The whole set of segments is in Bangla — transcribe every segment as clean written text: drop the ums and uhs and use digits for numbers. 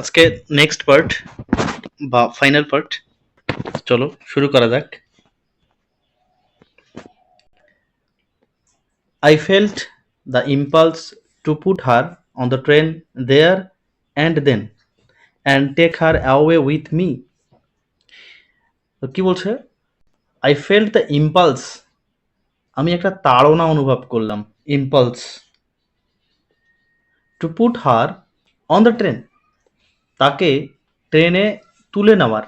আজকে নেক্সট পার্ট বা ফাইনাল পার্ট, চলো শুরু করা যাক। I felt the impulse to put her on the train there and then and take her away with me. তো কি বলছে? I felt the impulse, আমি একটা তাড়না অনুভব করলাম, impulse, to put her on the train, তাকে ট্রেনে তুলে নেওয়ার,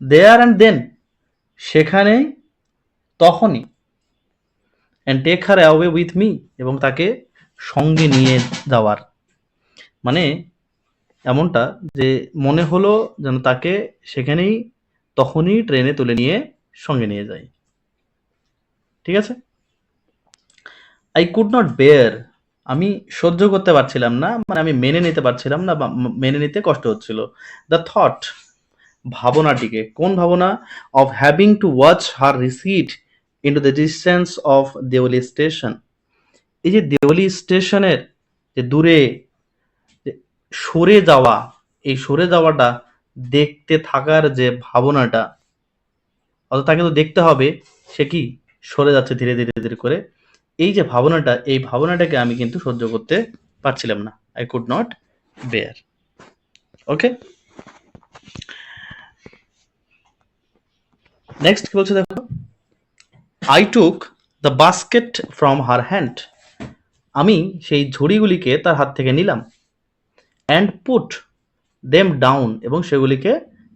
দেয়ার অ্যান্ড দেন, সেখানেই, তখনই, and take her away with me, এবং তাকে সঙ্গে নিয়ে যাওয়ার। মানে এমনটা যে মনে হলো যেন তাকে সেখানেই তখনই ট্রেনে তুলে নিয়ে সঙ্গে নিয়ে যায়। ঠিক আছে? আই কুড নট বেয়ার, আমি সহ্য করতে পারছিলাম না, মানে আমি মেনে নিতে পারছিলাম না, বা মেনে নিতে কষ্ট হচ্ছিল। দ্য থট, ভাবনাটিকে। কোন ভাবনা? Of having to watch her recede into the distance of Deoli station. এই যে দেওয়ালি স্টেশনের যে দূরে যে সরে যাওয়া, এই সরে যাওয়াটা দেখতে থাকার যে ভাবনাটা, অর্থাৎ তাকে তো দেখতে হবে সে কি সরে যাচ্ছে ধীরে ধীরে ধীরে করে, এই যে ভাবনাটা, এই ভাবনাটাকে আমি কিন্তু সহ্য করতে পারছিলাম না। I could not bear. Okay, next কি বলছে দেখো। I took the basket from her hand, আমি সেই ঝুড়িগুলিকে তার হাত থেকে নিলাম, অ্যান্ড পুট দেম ডাউন, এবং সেগুলিকে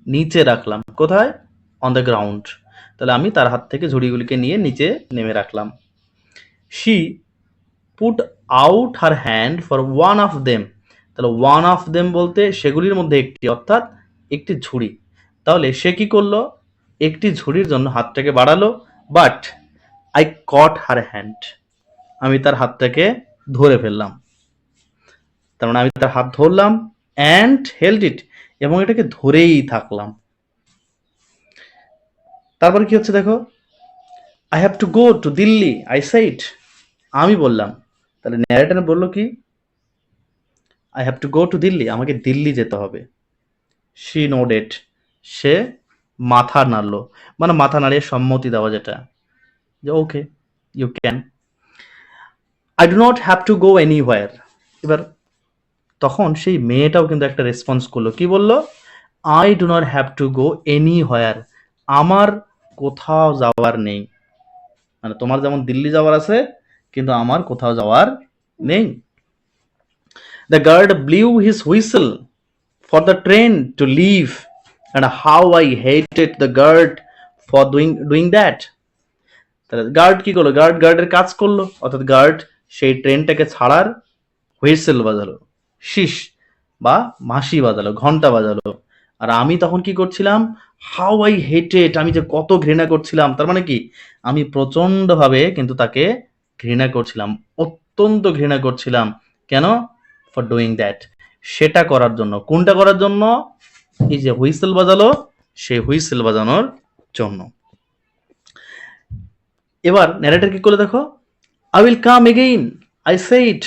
নিচে রাখলাম। কোথায়? On the ground. তাহলে আমি তার হাত থেকে ঝুড়িগুলিকে নিয়ে নিচে নেমে রাখলাম। She put out her hand for one of them, তাহলে ওয়ান অফ দেম বলতে সেগুলির মধ্যে একটি, অর্থাৎ একটি ঝুড়ি। তাহলে সে কি করলো? একটি ঝুড়ির জন্য হাতটাকে বাড়ালো, but I caught her hand, আমি তার হাতটাকে ধরে ফেললাম। তার মানে আমি তার হাত ধরলাম, অ্যান্ড হেল্ড ইট, এবং এটাকে ধরেই থাকলাম। তারপরে কি হচ্ছে দেখো। I have to go to Delhi, I said, আমি বললাম। তাহলে ন্যারেটর বললো কি? I have to go to Delhi, আমাকে দিল্লি যেতে হবে। শি নোডেড, সে মাথা নাড়লো, মানে মাথা নাড়িয়ে সম্মতি দেওয়া, যেটা যে okay you can. I do not have to go anywhere, এবার তখন সেই মেয়েটাও কিন্তু একটা রেসপন্স করলো, কি বললো? I do not have to go anywhere, আমার কোথাও যাওয়ার নেই। মানে তোমার যেমন দিল্লি যাওয়ার আছে, কিন্তু আমার কোথাও যাওয়ার নেই। The guard blew his whistle for the train to leave, and how I hated the guard for doing that. তাহলে গার্ড কি করলো? গার্ডের কাজ করলো, অর্থাৎ গার্ড সেই ট্রেনটাকে ছাড়ার হুইসেল বাজালো, শীষ বা মাসি বাজালো, ঘন্টা বাজালো। আর আমি তখন কি করছিলাম? হাউ আই হেটেড, আমি যে কত ঘৃণা করছিলাম। তার মানে কি? আমি প্রচন্ডভাবে কিন্তু তাকে ঘৃণা করছিলাম, অত্যন্ত ঘৃণা করছিলাম। কেন? ফর ডুইং দ্যাট, সেটা করার জন্য। কোনটা করার জন্য? এই যে হুইসেল বাজালো, সেই হুইসেল বাজানোর জন্য। এবার ন্যারেটর কি করলো দেখো। I will come again, I said,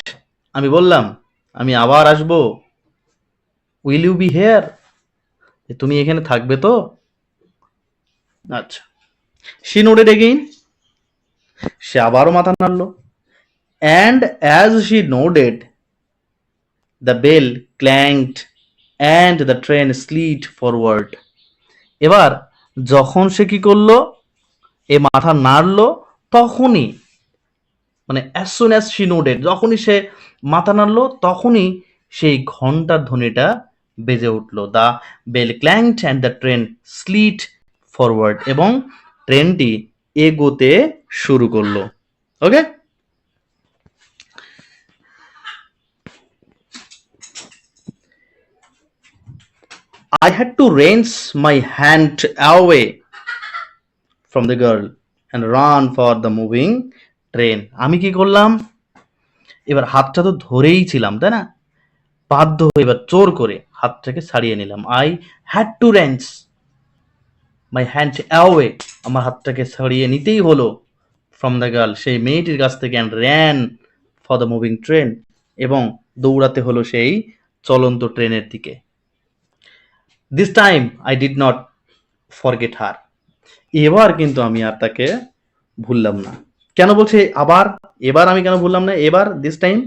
আমি বললাম আমি আবার আসবো। উইল ইউ বি হেয়ার, তুমি এখানে থাকবে তো? আচ্ছা। শি নোডেড এগেইন, সে আবারও মাথা নাড়লো, and as she nodded the bell clanged and the train slid forward. এবার যখন সে কি করলো, এ মাথা নাড়লো, তখনই, মানে as soon as she nodded, যখনই সে মাথা নাড়লো, তখনই সেই ঘন্টার ধ্বনিটা বেজে উঠলো। The bell clanged and the train slid forward, এবং ট্রেনটি এগোতে শুরু করলো। ওকে, I had to wrench my hand away from the girl and run for the moving train. আমি কি করলাম? এবার হাতটা তো ধরেই ছিলাম, তাই না? বাধ্য হয়ে এবার জোর করে হাতটাকে ছাড়িয়ে নিলাম। I had to wrench my hand away, আমার হাতটাকে ছাড়িয়ে নিতেই হলো, ফ্রম দ্য গার্ল, সেই মেয়েটির কাছ থেকে, and ran for the moving train, এবং দৌড়াতে হলো সেই চলন্ত ট্রেনের দিকে। This time I did not forget her. এবার কিন্তু আমি আর তাকে ভুললাম না। কেন বলছে আবার? এবার আমি কেন ভুললাম না? এবার দিস টাইম,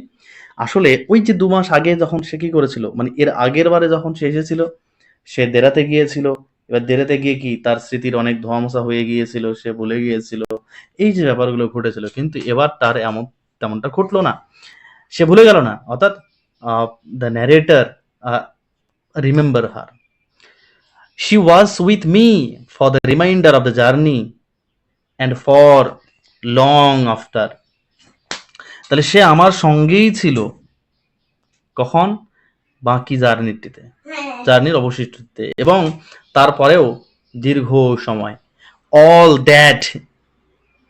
আসলে ওই যে ২ মাস আগে যখন সে কি করেছিল, মানে এর আগের বারে যখন সে এসেছিল, সে দেরাতে গিয়েছিল। এবার দেরাতে গিয়ে কি তার স্মৃতির অনেক ধোঁয়ামোছা হয়ে গিয়েছিল, সে ভুলে গিয়েছিল। এই যে ব্যাপারগুলো ঘটেছিল, কিন্তু এবার তার তেমনটা ঘটলো না। সে ভুলে গেল না। অর্থাৎ the narrator remember her. She was with me for the remainder of the journey and for long after. তাহলে সে আমার সঙ্গেই ছিল কখন? বাকি জার্নির অবশিষ্টতে, এবং তারপরেও দীর্ঘ সময়। All that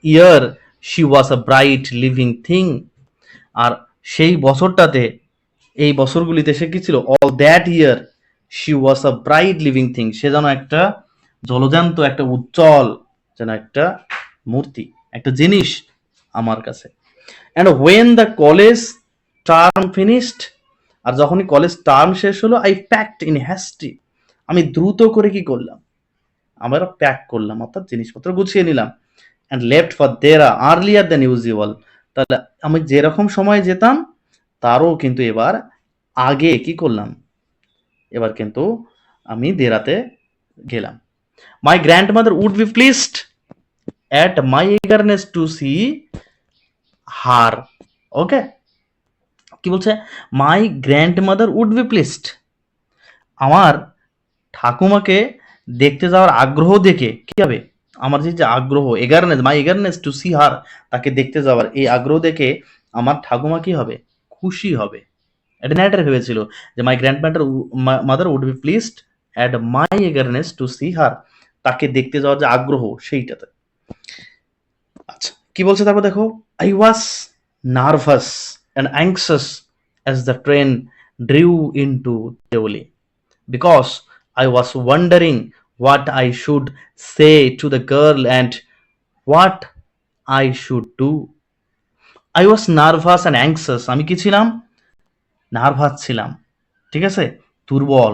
year she was a bright living thing. আর সেই বছরটাতে, এই বছরগুলিতে সে কি ছিল? All that year she was a bright living thing. সে যেন একটা জলজান্ত, একটা উজ্জ্বল, যেন একটা মূর্তি, একটা জিনিস আমার কাছে। And when the college term finished, আর যখনই কলেজ টার্ম শেষ হলো, আই প্যাকড ইন হ্যাস্টি, আমি দ্রুত করে কি করলাম? আমরা প্যাক করলাম, অর্থাৎ জিনিসপত্র গুছিয়ে নিলাম। And left for Dehra earlier than usual. তাহলে আমি যেরকম সময় যেতাম তারও কিন্তু এবার আগে কি করলাম? এবার কিন্তু আমি দেরাতে গেলাম। My grandmother would be pleased at my eagerness to see her. Okay, কি বলছে? My grandmother would be pleased, আমার ঠাকুমাকে দেখতে যাওয়ার আগ্রহ দেখে কি হবে? আমার যে আগ্রহ, এগারনেস, মাই এগারনেস টু সি হার, তাকে দেখতে যাওয়ার এই আগ্রহ দেখে আমার ঠাকুমা কি হবে? খুশি হবে। এটা ন্যারেটর ভেবেছিল যে my grandmother would be pleased at my eagerness to see her, তাকে দেখতে যাওয়ার যে আগ্রহ সেইটাতে। আচ্ছা, কি বলছে তারপর দেখো? I was nervous and anxious as the train drew into Deoli, because I was wondering what I should say to the girl and what I should do. I was nervous and anxious. আমি কি ছিলাম? নার্ভাস ছিলাম, ঠিক আছে, দুর্বল,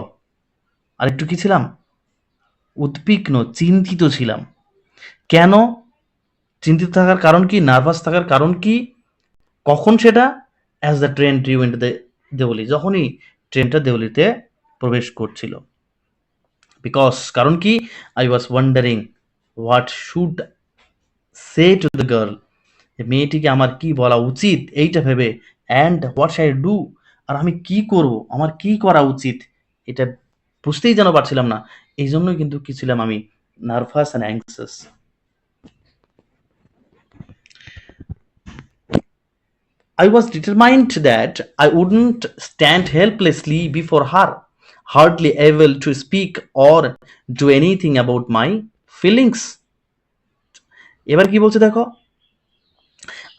আর একটু কি ছিলাম? উদ্বিগ্ন, চিন্তিত ছিলাম। কেন চিন্তিত থাকার কারণ কি? নার্ভাস থাকার কারণ কি? কখন সেটা? As the train drew into Deoli, যখনই ট্রেনটা দেওলিতে প্রবেশ করছিল। বিকজ, কারণ কি? I was wandering what should say to the girl, মেয়েটিকে আমার কি বলা উচিত এইটা ভেবে। অ্যান্ড হোয়াট শাই ডু, আর আমি কি করব, আমার কি করা উচিত এটা বুঝতেই যেন পারছিলাম না। এই জন্যই কিন্তু কি ছিলাম আমি? Nervous and anxious. I was determined that I wouldn't stand helplessly before her, hardly able to speak or do anything about my feelings. এবার কি বলছে দেখো?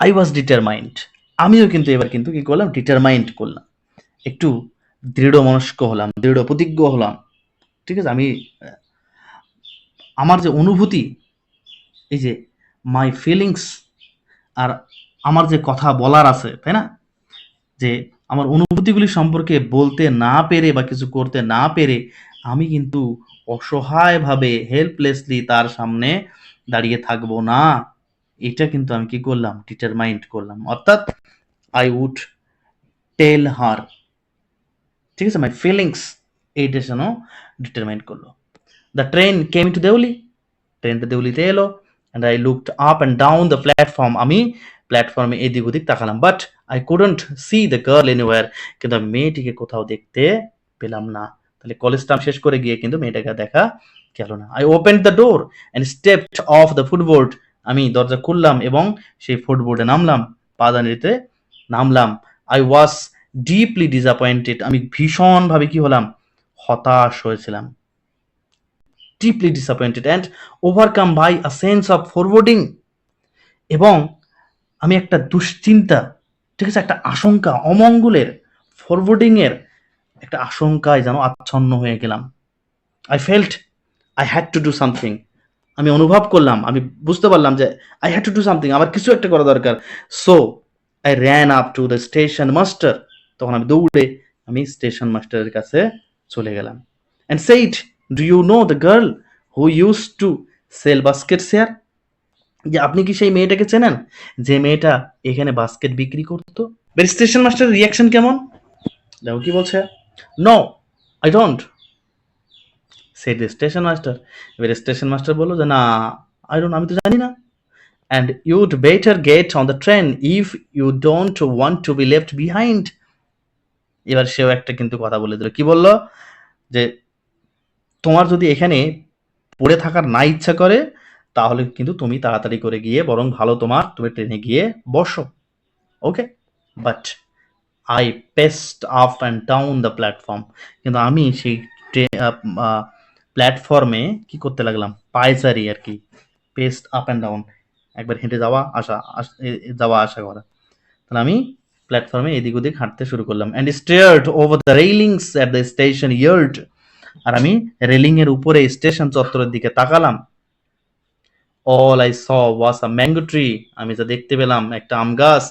আই ওয়াজ ডিটারমাইন্ড, আমিও কিন্তু এবার কিন্তু কি করলাম? ডিটারমাইন্ড করলাম, একটু দৃঢ় মনস্ক হলাম, দৃঢ় প্রতিজ্ঞ হলাম। ঠিক আছে, আমি আমার যে অনুভূতি, এই যে মাই ফিলিংস, আর আমার যে কথা বলার আছে, তাই না, যে আমার অনুভূতিগুলি সম্পর্কে বলতে না পেরে বা কিছু করতে না পেরে আমি কিন্তু অসহায়ভাবে, হেল্পলেসলি তার সামনে দাঁড়িয়ে থাকবো না। এটা কিন্তু আমি কি করলাম? ডিটারমাইন্ড করলাম। অর্থাৎ আই উড টেল হার, ঠিক আছে, মাই ফিলিংস, এইটা যেন ডিটারমাইন্ড করলো। The train came to Deoli, ট্রেনটা দেউলিতে এলো। And I looked up and down the platform, আমি প্ল্যাটফর্মে এদিক ওদিক তাকালাম। But I couldn't see the girl anywhere, কিন্তু আমি মেয়েটিকে কোথাও দেখতে পেলাম না। তাহলে কলেজ টার্ম শেষ করে গিয়ে কিন্তু মেয়েটাকে দেখা গেল না। I opened the door and stepped of the ফুটবোর্ড, আমি দরজা খুললাম এবং সেই ফুটবোর্ডে নামলাম, পাদানিতে নামলাম। আই ওয়াজ ডিপলি ডিসঅ্যাপয়েন্টেড, আমি ভীষণভাবে কি হলাম? হতাশ হয়েছিলাম। Deeply disappointed and overcome by a sense of forwarding, এবং আমি একটা দুশ্চিন্তা, ঠিক আছে, একটা আশঙ্কা, অমঙ্গলের, ফরওয়ার্ডিং এর একটা আশঙ্কায় যেন আচ্ছন্ন হয়ে গেলাম। I felt I had to do something, আমি অনুভব করলাম, আমি বুঝতে পারলাম যে I had to do something, আমার কিছু একটা করা দরকার। So I ran up to the station master, তখন আমি দৌড়ে আমি স্টেশন মাস্টারের কাছে চলে গেলাম। And said, do you know the girl who use to sell baskets here? যে আপনি কি সেই মেয়েটাকে চেনেন যে মেয়েটা এখানে বাস্কেট বিক্রি করতো? এবার স্টেশন মাস্টারের রিয়াকশন কেমন? দেখো কি বলছে, no I don't said the station master. এবার স্টেশন মাস্টার বললো যে না, আই ডোন্ট, আমি তো জানি না। And you'd better get on the train if you don't want to be left behind. এবার সেও একটা কিন্তু কথা বলে দিল, কি বললো, যে তোমার যদি এখানে পড়ে থাকার না ইচ্ছা করে তাহলে কিন্তু তুমি তাড়াতাড়ি করে গিয়ে বরং ভালো তুমি ট্রেনে গিয়ে বসো, okay? But I paced up and down the platform, কিন্তু আমি সেই প্ল্যাটফর্মে কি করতে লাগলাম, পায়চারি আর কি, পেস্ট আপ অ্যান্ড ডাউন, একবার হেঁটে যাওয়া আসা যাওয়া আসা করা। তাহলে আমি প্ল্যাটফর্মে এদিক ওদিক হাঁটতে শুরু করলাম। And stared over the railings at the station yard, আর আমি রেলিং এর উপরে স্টেশন চত্বরের দিকে তাকালাম। All I saw was a mango tree, আমি যা দেখতে পেলাম একটা আম গাছ।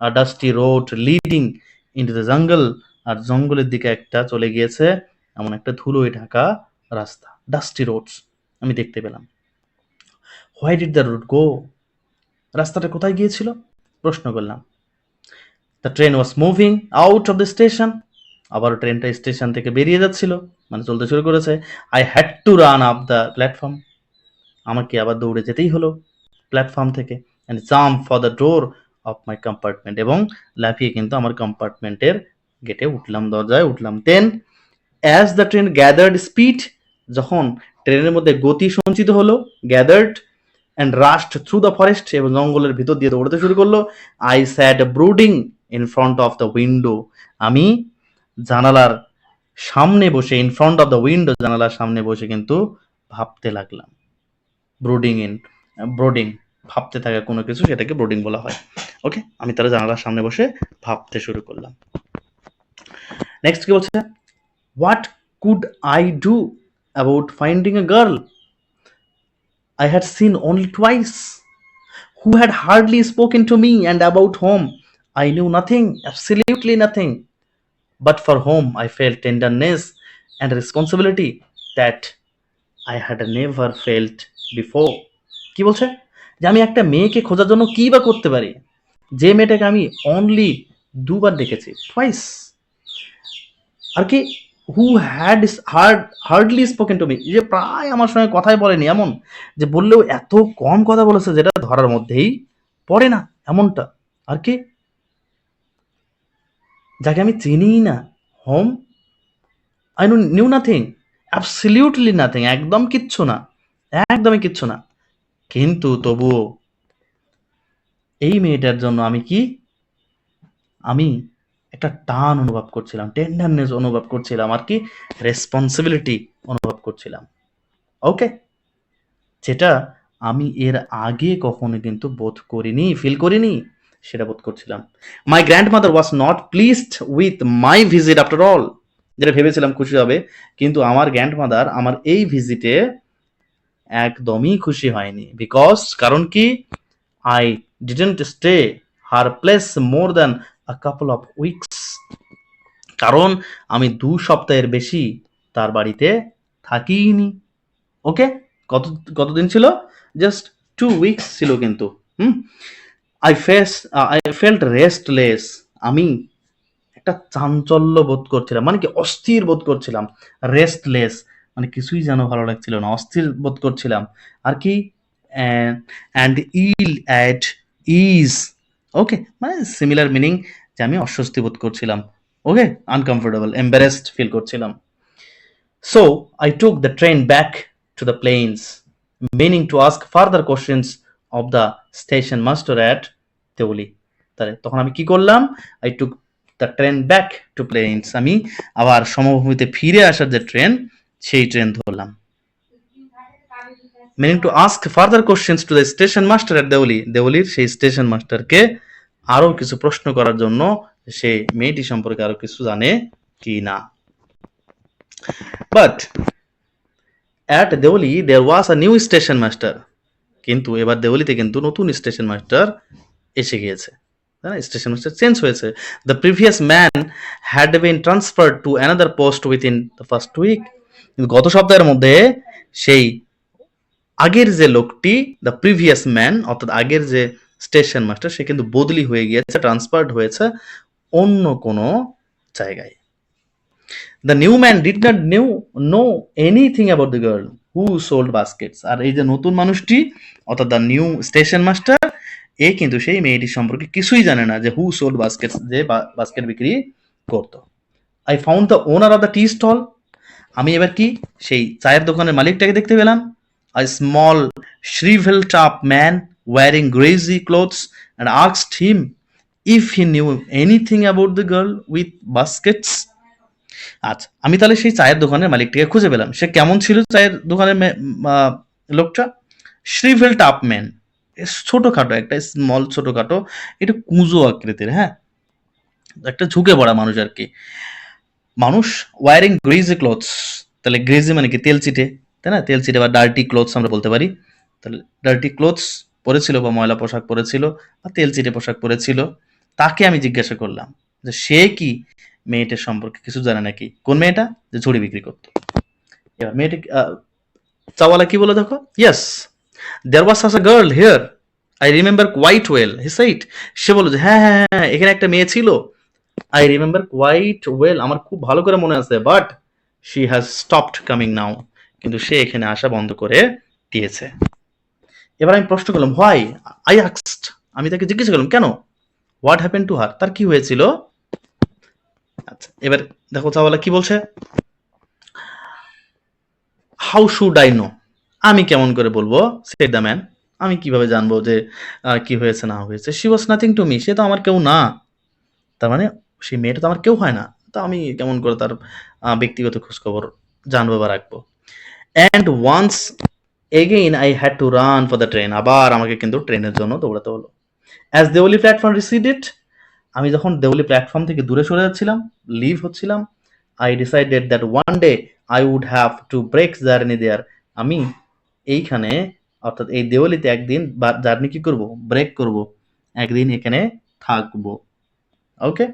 আর dusty road leading into the jungle, আর জঙ্গলের দিকে একটা চলে গিয়েছে এমন একটা ধুলোয় ঢাকা রাস্তা, ডাস্টি রোডস আমি দেখতে পেলাম। Why did the road go, রাস্তাটা কোথায় গিয়েছিল প্রশ্ন করলাম। The train was moving out of the station, আবার ট্রেনটা স্টেশন থেকে বেরিয়ে যাচ্ছিল, মানে চলতে শুরু করেছে। I had to run up the platform, আমাকে আবার দৌড়ে যেতেই হলো প্ল্যাটফর্ম থেকে। And jump for the door of my compartment, এবং লাফিয়ে কিন্তু আমার কম্পার্টমেন্টের গেটে উঠলাম, দরজায় উঠলাম। Then as the train gathered speed, যখন ট্রেনের মধ্যে গতি সঞ্চিত হলো, gathered and rushed through the forest, এবং জঙ্গলের ভিতর দিয়ে দৌড়াতে শুরু করলো। I sat brooding in front of the window, আমি জানালার সামনে বসে, in front of the window, জানালার সামনে বসে কিন্তু ভাবতে লাগলাম। ব্রোডিং ভাবতে থাকা কোনো কিছু, সেটাকে ব্রোডিং বলা হয়, ওকে? আমি তারা জানালার সামনে বসে ভাবতে শুরু করলাম। নেক্সট কি বলছে, what could I do about finding a girl I had seen only twice, who had hardly spoken to me, and about whom I knew nothing, absolutely nothing, but for whom I felt tenderness and responsibility that I had never felt before. কি বলছে, যে আমি একটা মেয়েকে খোঁজার জন্য কি বা করতে পারি, যে মেয়েটাকে আমি অনলি দুবার দেখেছি, টুয়াইস, আর কি who had hardly spoken to me, যে প্রায় আমার সঙ্গে কথাই বলেনি, এমন যে বললেও এত কম কথা বলেছে যেটা ধরার মধ্যেই পড়ে না, এমনটা। আর কি, যাকে আমি চিনিই না, home I knew nothing, absolutely nothing, একদম কিচ্ছু না, একদমই কিচ্ছু না, কিন্তু তবুও এই মেয়েটার জন্য আমি একটা টান অনুভব করছিলাম, টেন্ডারনেস অনুভব করছিলাম, আর কি রেসপন্সিবিলিটি অনুভব করছিলাম, ওকে? যেটা আমি এর আগে কখনো কিন্তু বোধ করিনি, ফিল করিনি, সেটা বোধ করছিলাম। মাই grand mother was not pleased with my visit after all, যেটা ভেবেছিলাম খুশি হবে, কিন্তু আমার গ্র্যান্ড মাদার আমার এই ভিজিটে একদমই খুশি হয়নি। বিকজ, কারণ কি, I didn't stay her place more than a couple of weeks, কারণ আমি 2 সপ্তাহের বেশি তার বাড়িতে থাকিনি, ওকে? কতদিন ছিল, জাস্ট 2 উইকস ছিল কিন্তু। আই ফেল্ট রেস্টলেস, আমি একটা চাঞ্চল্য বোধ করছিলাম, মানে কি অস্থির বোধ করছিলাম, রেস্টলেস মানে কিছুই যেন ভালো লাগছিল না, অস্থির বোধ করছিলাম, আর কি অ্যান্ড ইল অ্যাট ইজ, ওকে? মানে সিমিলার মিনিং, যে আমি অস্বস্তি বোধ করছিলাম, ওকে, আনকমফোর্টেবল, এম্বারেসড ফিল করছিলাম। So I took the train back to the plains, meaning to ask further questions of the station master at Deoli. তাহলে তখন আমি কি করলাম, I took the train back to plains, আমি আবার সমভূমিতে ফিরে আসার যে ট্রেন, সেই ট্রেন ধরলাম। meaning to ask further questions to the station master at Deoli, দেওলির সেই স্টেশন মাস্টারকে আরো কিছু প্রশ্ন করার জন্য, সে মেয়েটি সম্পর্কে আরো কিছু জানে কি না। But at Deoli there was a new station master, কিন্তু এবার দেওলিতে কিন্তু নতুন স্টেশন মাস্টার এসে গিয়েছে, স্টেশন মাস্টার চেঞ্জ হয়েছে। The previous man had been transferred to another post within the first week, কিন্তু গত সপ্তাহের মধ্যে সেই আগের যে লোকটি, দ্য প্রিভিয়াস ম্যান, অর্থাৎ আগের যে স্টেশন মাস্টার, সে কিন্তু বদলি হয়ে গিয়েছে, ট্রান্সফার্ড হয়েছে অন্য কোনো জায়গায়। The new man did not know anything about the girl who sold baskets. আর এই যে নতুন মানুষটি, অর্থাৎ দ্য নিউ স্টেশন মাস্টার, এ কিন্তু সেই মেয়েটির সম্পর্কে কিছুই জানে না যে হু সোল্ড বাস্কেটস, যে বাস্কেট বিক্রি করতো। I found the owner of the tea stall. আমি এবার কি সেই চায়ের দোকানের মালিকটাকে দেখতে পেলাম। A small shriveled up man wearing greasy clothes and asked him if he knew anything about the girl with baskets. আচ্ছা, আমি তাহলে সেই চায়ের দোকানের মালিকটাকে খুঁজে পেলাম। সে কেমন ছিল চায়ের দোকানের লোকটা? shriveled up man, ছোটখাটো, একটা স্মল, ছোটখাটো, একটু কুঁজো আকৃতির, হ্যাঁ, একটা ঝুঁকে পড়া মানুষ আর কি। মানুষ ওয়ারিং গ্রেজি ক্লথস, তাহলে গ্রেজি মানে কি? তেল চিটে, তাই না? তেল চিটে বা ডার্টি ক্লথস আমরা বলতে পারি। তাহলে ডার্টি ক্লথস পরেছিল বা ময়লা পোশাক পরেছিল বা তেল চিটে পোশাক পরেছিল। তাকে আমি জিজ্ঞাসা করলাম যে সে কি মেয়েটার সম্পর্কে কিছু জানে নাকি। কোন মেয়েটা? যে ঝুড়ি বিক্রি করতো। এবার মেয়েটি চাওয়ালা কি বলে দেখো, yes there was such a girl here, I remember quite well, he said. সে বলল যে হ্যাঁ হ্যাঁ হ্যাঁ, এখানে একটা মেয়ে ছিল, আই রিমেম্বার কোয়াইট ওয়েল, আমার খুব ভালো করে মনে আছে, but she has stopped coming now, কিন্তু সে এখানে আসা বন্ধ করে দিয়েছে। এবার আমি প্রশ্ন করলাম, হোয়াই? আই আস্কড, আমি তাকে জিজ্ঞেস করলাম কেন? হোয়াট হ্যাপেন টু হার, তার কি হয়েছিল? আচ্ছা, এবার দেখো চাওয়ালা কি বলছে, হাউ শুড আই নো, আমি কেমন করে বলবো, সেড দ্য ম্যান, আমি কিভাবে জানবো যে কি হয়েছে না হয়েছে। She was nothing to me, সে তো আমার কেউ না। তার মানে সেই মেয়েটা তো আমার কেউ হয় না, তো আমি কেমন করে তার ব্যক্তিগত খোঁজখবর জানবো বা রাখবো। And once again I had to run for the train, আবার আমাকে কিন্তু ট্রেনের জন্য দৌড়াতে হলো। অ্যাজ দেওলি প্ল্যাটফর্ম রিসিডেড, আমি যখন দেওলি প্ল্যাটফর্ম থেকে দূরে সরে যাচ্ছিলাম, লিভ হচ্ছিলাম, I decided that one day I would have to break journey there, আমি এইখানে, অর্থাৎ এই দেওলিতে একদিন জার্নি কি করব, ব্রেক করব, একদিন এখানে থাকবো। Okay,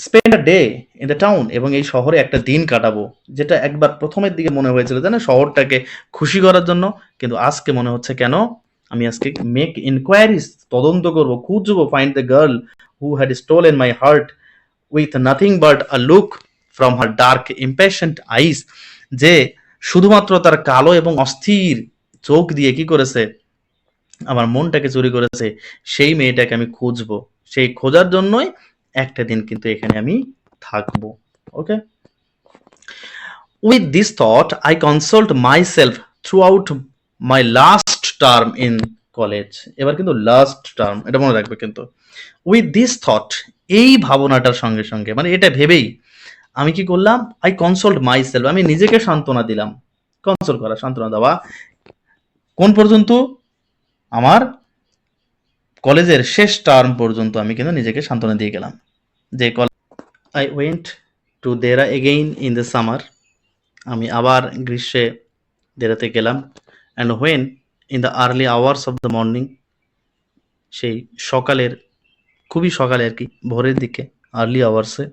spend a day in the town, এবং এই শহরে একটা দিন কাটাবো, যেটা একবার প্রথমের দিকে মনে হয়েছিল জানো শহরটাকে খুশি করার জন্য, কিন্তু আজকে মনে হচ্ছে কেন, আমি আজকে মেক ইনকোয়ারিজ, তদন্ত করব, খুঁজবো, find the girl who had stolen my heart with nothing but a look from her dark impatient eyes, যে শুধুমাত্র তার কালো এবং অস্থির চোখ দিয়ে কি করেছে, আমার মনটাকে চুরি করেছে, সেই মেয়েটাকে আমি খুঁজবো। সেই খোঁজার জন্যই একটা দিন কিন্তু এখানে আমি থাকবো। Okay, with this thought I consult myself throughout my last term in college. এবার কিন্তু লাস্ট টার্ম, এটা মনে রাখবে কিন্তু। উইথ দিস থট, এই ভাবনাটার সঙ্গে সঙ্গে, মানে এটা ভেবেই আমি কি করলাম, আই কনসাল্ট মাই সেলফ, আমি নিজেকে সান্ত্বনা দিলাম। কনসোল করা, সান্ত্বনা দেওয়া, কোন পর্যন্ত? আমার কলেজের শেষ টার্ম পর্যন্ত আমি কিন্তু নিজেকে সান্ত্বনা দিয়ে গেলাম। যে I went to Dehra again in the summer, আমি আবার গ্রীষ্মে দেরাতে গেলাম। And when in the early hours of the morning, সেই সকালের, খুবই সকালে আর কি, ভোরের দিকে, আর্লি আওয়ার্সে,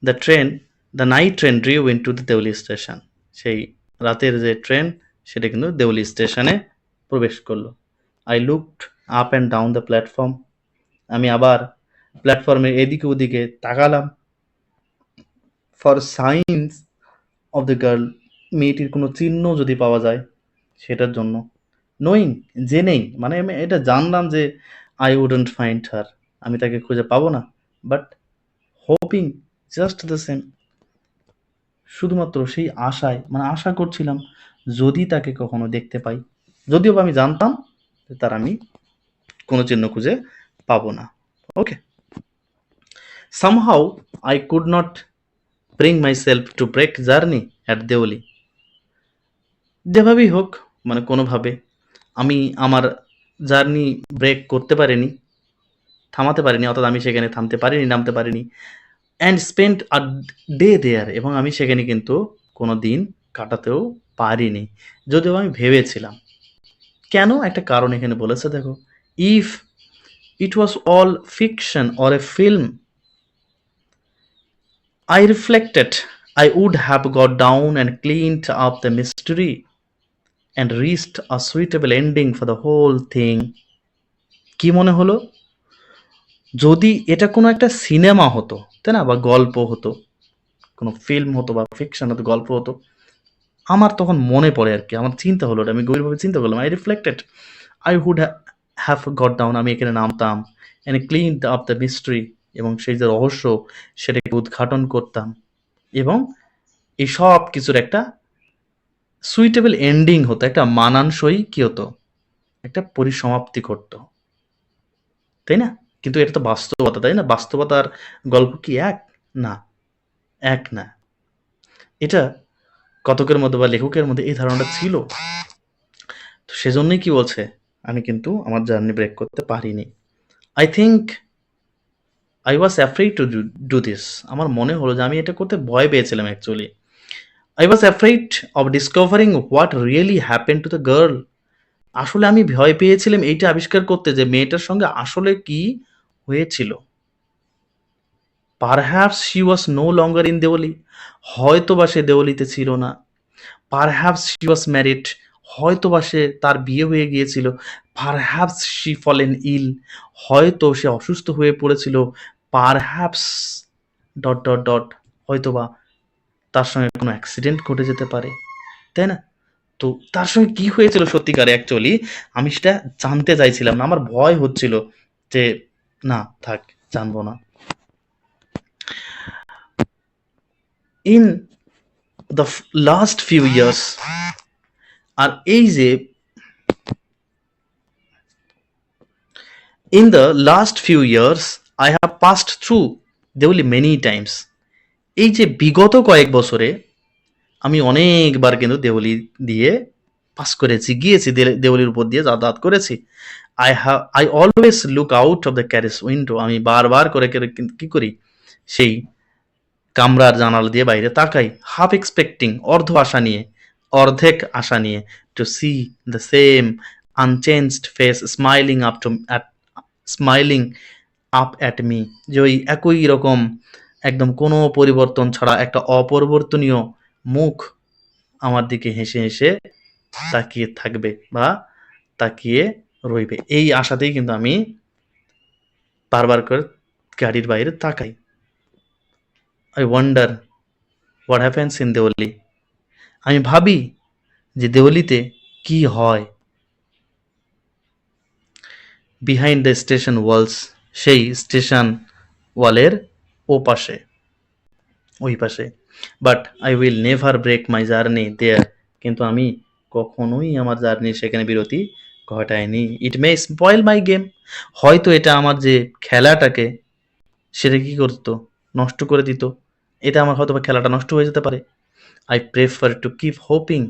the train, the night train drew into the Deoli station, সেই রাতের যে ট্রেন সেটা কিন্তু দেউলি স্টেশনে প্রবেশ করলো। I looked up and down the platform, আমি আবার প্ল্যাটফর্মের এদিকে ওদিকে তাকালাম। For signs of the girl, মেয়েটির কোনো চিহ্ন যদি পাওয়া যায় সেটার জন্য। নোয়িং, জেনেই, মানে আমি এটা জানলাম যে আই উডন্ট ফাইন্ড হার, আমি তাকে খুঁজে পাবো না, but hoping just the same, শুধুমাত্র সেই আশায়, মানে আশা করছিলাম যদি তাকে কখনো দেখতে পাই, যদিও বা আমি জানতাম যে তার আমি কোনো চিহ্ন খুঁজে পাবো না। ওকে, somehow I could not bring myself to break journey at Deoli, যেভাবেই হোক, মানে কোনোভাবে আমি আমার জার্নি ব্রেক করতে পারিনি, থামাতে পারিনি, অর্থাৎ আমি সেখানে থামতে পারিনি, নামতে পারিনি। And spend a day there, এবং আমি সেখানে কিন্তু কোনো দিন কাটাতেও পারিনি, যদিও আমি ভেবেছিলাম। কেন? একটা কারণ এখানে বলেছে দেখো, if it was all fiction or a film, I reflected, I would have got down and cleaned up the mystery and reached a suitable ending for the whole thing. কি মনে হলো? যদি এটা কোনো একটা সিনেমা হতো, তাই না? বা গল্প হতো, কোনো ফিল্ম হতো বা ফিকশন হতো, গল্প হতো, আমার তখন মনে পড়ে আরকি। আমার চিন্তা হলো ওটা। আমি গভীরভাবে চিন্তা করলাম। I reflected. I would have got down, আমি এখানে নামতাম and cleaned up the mystery, এবং সেই যে রহস্য সেটাকে উদ্ঘাটন করতাম, এবং এই সব কিছুর একটা সুইটেবল এন্ডিং হতো, একটা মানানসই কি হতো, একটা পরিসমাপ্তি ঘটতো, তাই না? কিন্তু এটা তো বাস্তবতা, তাই না? বাস্তবতার গল্প কি এক? না, এক না। এটা কতকের মধ্যে বা লেখকের মধ্যে এই ধারণাটা ছিল। তো সেজন্যই কি বলছে, আমি কিন্তু আমার জার্নি ব্রেক করতে পারিনি। I think I was afraid to do this. আমার মনে হলো যে আমি এটা করতে ভয় পেয়েছিলাম actually. I was afraid of discovering what really happen to the girl. আসলে আমি ভয় পেয়েছিলাম এইটা আবিষ্কার করতে যে মেয়েটার সঙ্গে আসলে কি হয়েছিল। Perhaps she was no longer in Deoli. হয়তোবা সে দেওয়ালিতে ছিল না। Perhaps she was married. হয়তোবা সে তার বিয়ে হয়ে গিয়েছিল। Perhaps she fallen ill. হয়তো সে অসুস্থ হয়ে পড়েছিল। পারহ্যাপস ডট ডট ডট, হয়তোবা তার সঙ্গে কোনো অ্যাক্সিডেন্ট ঘটে যেতে পারে, তাই না? তো তার সঙ্গে কি হয়েছিল সত্যিকারে অ্যাকচুয়ালি আমি সেটা জানতে চাইছিলাম না। আমার ভয় হচ্ছিল যে না থাক, জানবো না। In the last few years, আর এই যে in the last few years I have passed through Diwali many times. এই যে বিগত কয়েক বছরে আমি অনেকবার কিন্তু দেওয়ালি দিয়ে পাস করেছি, গিয়েছি, দেওয়ালির উপর দিয়ে যাতায়াত করেছি। I always look out of the carriage window. আমি বারবার করে কিন্তু কি করি, সেই কামরার জানালা দিয়ে বাইরে তাকাই, হাফ এক্সপেক্টিং, অর্ধ আশা নিয়ে, অর্ধেক আশা নিয়ে, to see the same unchanged face smiling up at me, যে ওই একই রকম একদম কোনো পরিবর্তন ছাড়া একটা অপরিবর্তনীয় মুখ আমার দিকে হেসে হেসে তাকিয়ে থাকবে বা তাকিয়ে রইবে। এই আশাতেই কিন্তু আমি বারবার করে গাড়ির বাইরে তাকাই। I wonder what happens in Deoli. আমি ভাবি যে দেওয়ালিতে কি হয়। বিহাইন্ড দ্য স্টেশন ওয়ালস, সেই স্টেশন ওয়ালের ওপাশে, ওই পাশে। But I will never break my journey there, কিন্তু আমি কখনোই আমার জার্নি সেখানে বিরতি ঘটায়নি। ইট মে স্পয়েল মাই গেম, হয়তো এটা আমার যে খেলাটাকে সেটা কি করতো, নষ্ট করে দিত। এটা আমার হয়তো বা খেলাটা নষ্ট হয়ে যেতে পারে। I prefer to keep hoping,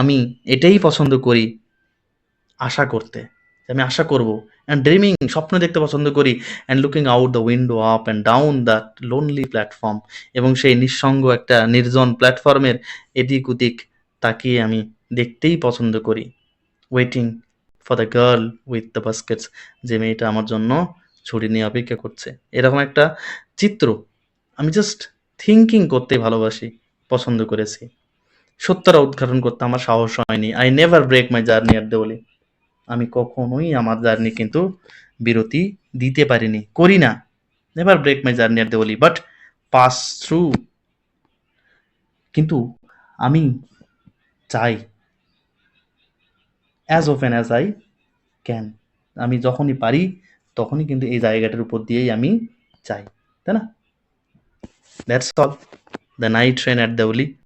আমি এটাই পছন্দ করি, আশা করতে, আমি আশা করব। অ্যান্ড ড্রিমিং, স্বপ্ন দেখতে পছন্দ করি। And looking out the window up and down that lonely platform, এবং সেই নিঃসঙ্গ একটা নির্জন প্ল্যাটফর্মের এদিক ওদিক তাকিয়ে আমি দেখতেই পছন্দ করি। Waiting for the girl with the baskets, যে মেয়েটা আমার জন্য ছুরি নিয়ে অপেক্ষা করছে, এরকম একটা চিত্র আমি জাস্ট থিঙ্কিং করতে ভালোবাসি, পছন্দ করেছি। সত্যটা উদ্ঘাটন করতে আমার সাহস হয়নি। I never break my journey at Deoli, আমি কখনোই আমার জার্নি কিন্তু বিরতি দিতে পারিনি, করি না। Never break my journey at Deoli but pass through, কিন্তু আমি চাই as open as I can, আমি যখনই পারি তখনই কিন্তু এই জায়গাটার উপর দিয়েই আমি চাই, তাই না? That's all, the night train at Diwali.